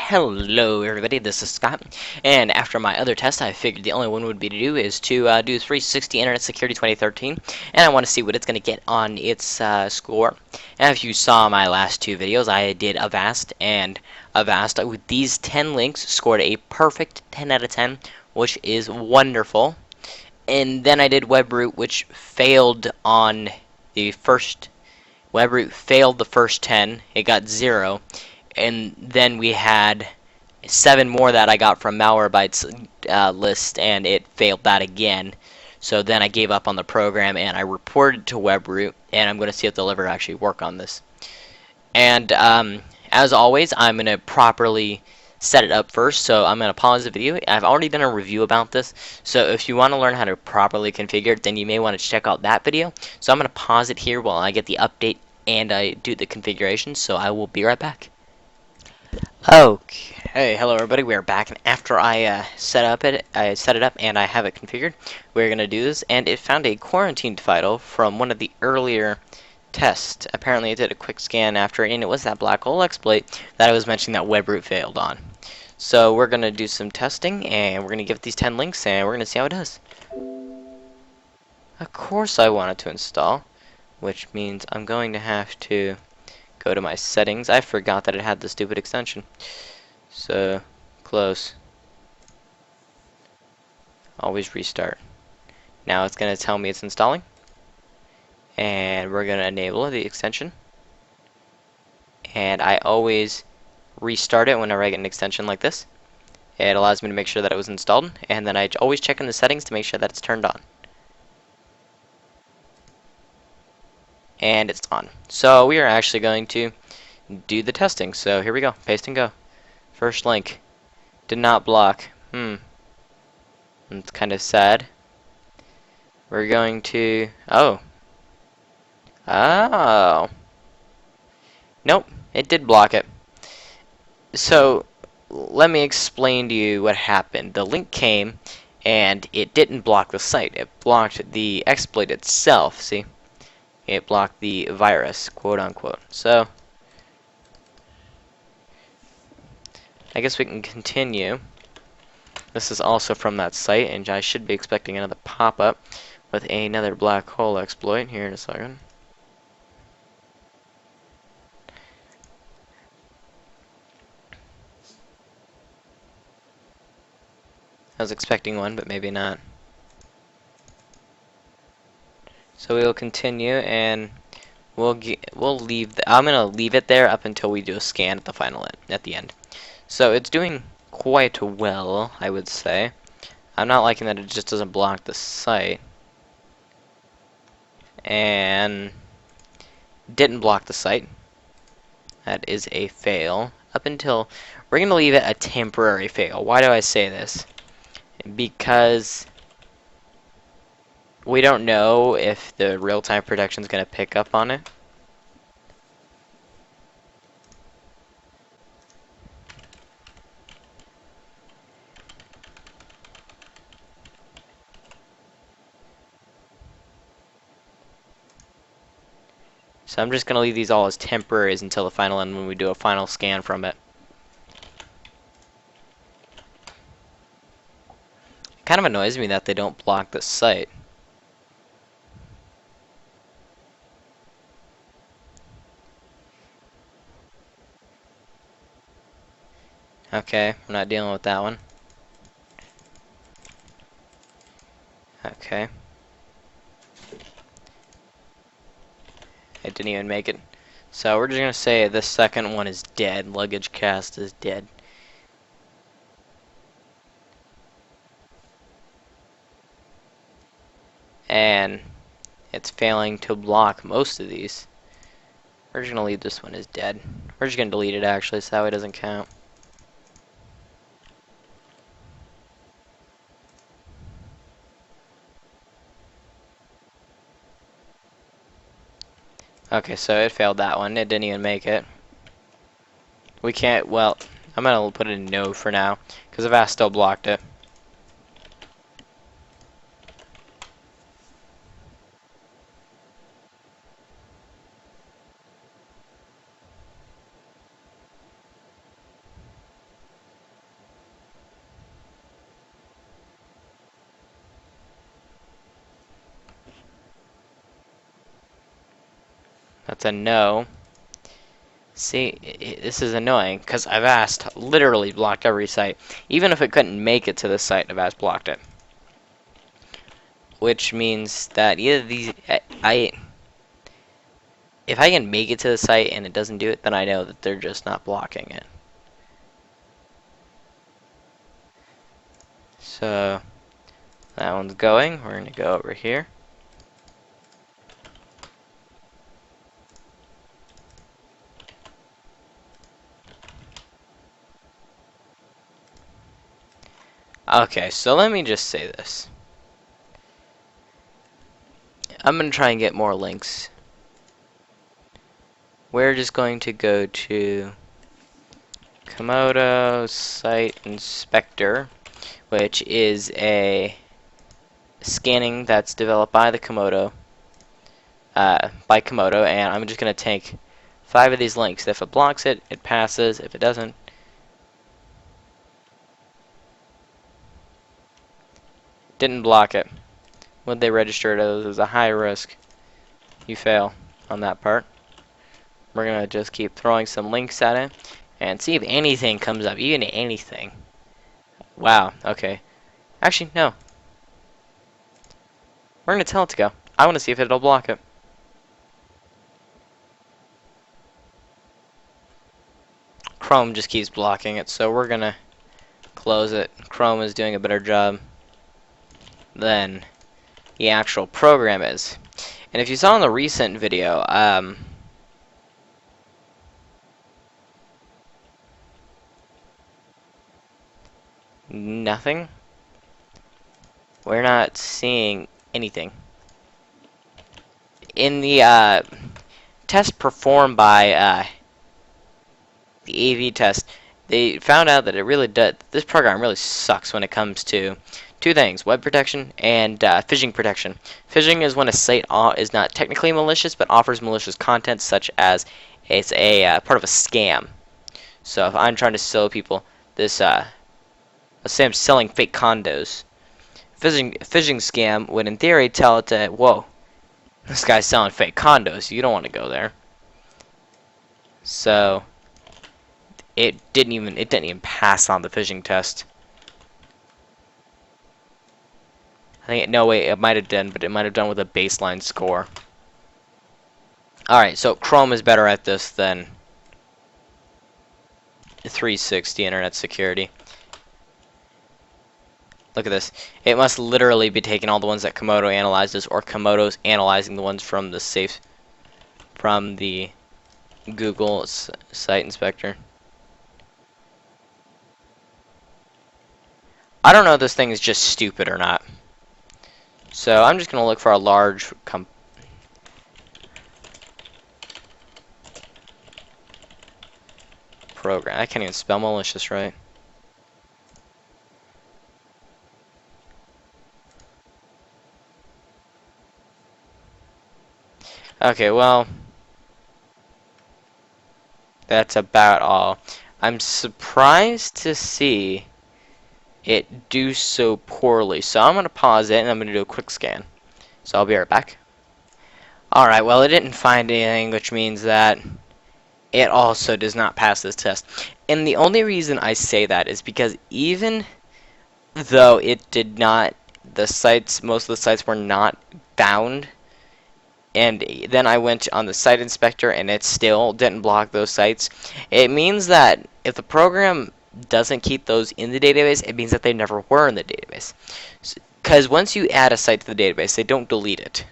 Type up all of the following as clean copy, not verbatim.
Hello everybody, this is Scott, and after my other test I figured the only one would be to do is to do 360 Internet Security 2013, and I want to see what it's going to get on its score. And if you saw my last two videos, I did Avast, and Avast with these 10 links scored a perfect 10 out of 10, which is wonderful. And then I did WebRoot, which failed on the first, WebRoot failed the first 10, it got 0. And then we had 7 more that I got from Malwarebytes list, and it failed that again. So then I gave up on the program, and I reported to WebRoot, and I'm going to see if they'll ever actually work on this. And as always, I'm going to properly set it up first, so I'm going to pause the video. I've already done a review about this, so if you want to learn how to properly configure it, then you may want to check out that video. So I'm going to pause it here while I get the update and I do the configuration, so I will be right back. Okay, hello everybody. We are back, and after I set it up and I have it configured, we're gonna do this. And it found a quarantined file from one of the earlier tests. Apparently, it did a quick scan after, and it was that black hole exploit that I was mentioning that WebRoot failed on. So we're gonna do some testing, and we're gonna give it these 10 links, and we're gonna see how it does. Of course, I want it to install, which means I'm going to have to go to my settings. I forgot that it had the stupid extension. So, close. Always restart. Now it's going to tell me it's installing. And we're going to enable the extension. And I always restart it whenever I get an extension like this. It allows me to make sure that it was installed. And then I always check in the settings to make sure that it's turned on. And it's on. So we are actually going to do the testing. So here we go. Paste and go. First link. Did not block. It's kind of sad. We're going to... Oh. Nope. It did block it. So, let me explain to you what happened. The link came, and it didn't block the site. It blocked the exploit itself, see? It blocked the virus, quote unquote. So, I guess we can continue. This is also from that site, and I should be expecting another pop-up with another black hole exploit here in a second. I was expecting one, but maybe not. So we'll continue, and we'll leave. I'm gonna leave it there up until we do a scan at the end. So it's doing quite well, I would say. I'm not liking that it just doesn't block the site, and didn't block the site. That is a fail. Up until we're gonna leave it a temporary fail. Why do I say this? Because we don't know if the real-time protection is gonna pick up on it. So I'm just going to leave these all as temporaries until the final end when we do a final scan from it. It kind of annoys me that they don't block the site. Okay, we're not dealing with that one. Okay. It didn't even make it. So we're just going to say this second one is dead. Luggage cast is dead. And it's failing to block most of these. We're just going to leave this one as dead. We're just going to delete it actually so that way it doesn't count. Okay, so it failed that one. It didn't even make it. We can't, well, I'm going to put it in no for now, because Avast still blocked it. That's a no. See, this is annoying, because I've asked, literally blocked every site. Even if it couldn't make it to the site, I've asked blocked it. Which means that either these, if I can make it to the site and it doesn't do it, then I know that they're just not blocking it. So, that one's going. We're going to go over here. Okay, so let me just say this. I'm going to try and get more links. We're just going to go to Komodo Site Inspector, which is a scanning that's developed by the Komodo, and I'm just going to take 5 of these links. If it blocks it, it passes. If it doesn't, didn't block it. Would they register it as a high risk? You fail on that part. We're going to just keep throwing some links at it and see if anything comes up, even anything. Wow, okay. Actually, no. We're going to tell it to go. I want to see if it'll block it. Chrome just keeps blocking it, so we're going to close it. Chrome is doing a better job than the actual program is. And if you saw in the recent video, nothing. We're not seeing anything. In the test performed by the AV test, they found out that it really does. This program really sucks when it comes to 2 things: web protection and phishing protection. Phishing is when a site is not technically malicious but offers malicious content, such as it's a part of a scam. So if I'm trying to sell people this, let's say I'm selling fake condos. Phishing scam would, in theory, tell it to, whoa, this guy's selling fake condos. You don't want to go there. So it didn't even pass on the phishing test. I think no way it might have done, but it might have done with a baseline score. Alright, so Chrome is better at this than 360 Internet Security. Look at this. It must literally be taking all the ones that Komodo analyzes, or Komodo's analyzing the ones from the Google Site Inspector. I don't know if this thing is just stupid or not. So I'm just going to look for a large program. I can't even spell malicious right. Okay, well, that's about all. I'm surprised to see it do so poorly. So I'm going to pause it and I'm going to do a quick scan. So I'll be right back. Alright, well, it didn't find anything, which means that it also does not pass this test. And the only reason I say that is because even though it did not, most of the sites were not bound, and then I went on the site inspector and it still didn't block those sites, it means that if the program doesn't keep those in the database, it means that they never were in the database. Because once you add a site to the database, they don't delete it.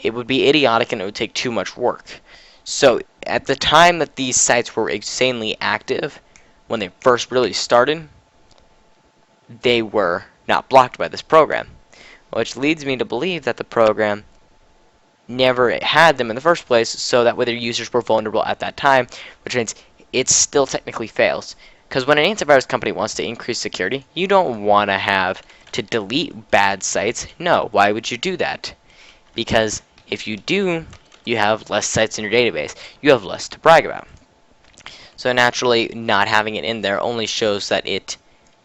It would be idiotic and it would take too much work. So at the time that these sites were insanely active, when they first really started, they were not blocked by this program, which leads me to believe that the program never had them in the first place, so that way their users were vulnerable at that time, which means it still technically fails. Because when an antivirus company wants to increase security, you don't want to have to delete bad sites. No, why would you do that? Because if you do, you have less sites in your database. You have less to brag about. So naturally, not having it in there only shows that it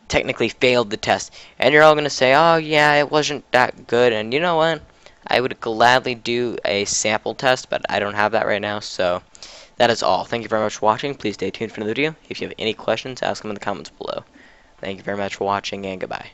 technically failed the test. And you're all going to say, oh yeah, it wasn't that good. And you know what? I would gladly do a sample test, but I don't have that right now, so that is all. Thank you very much for watching. Please stay tuned for another video. If you have any questions, ask them in the comments below. Thank you very much for watching, and goodbye.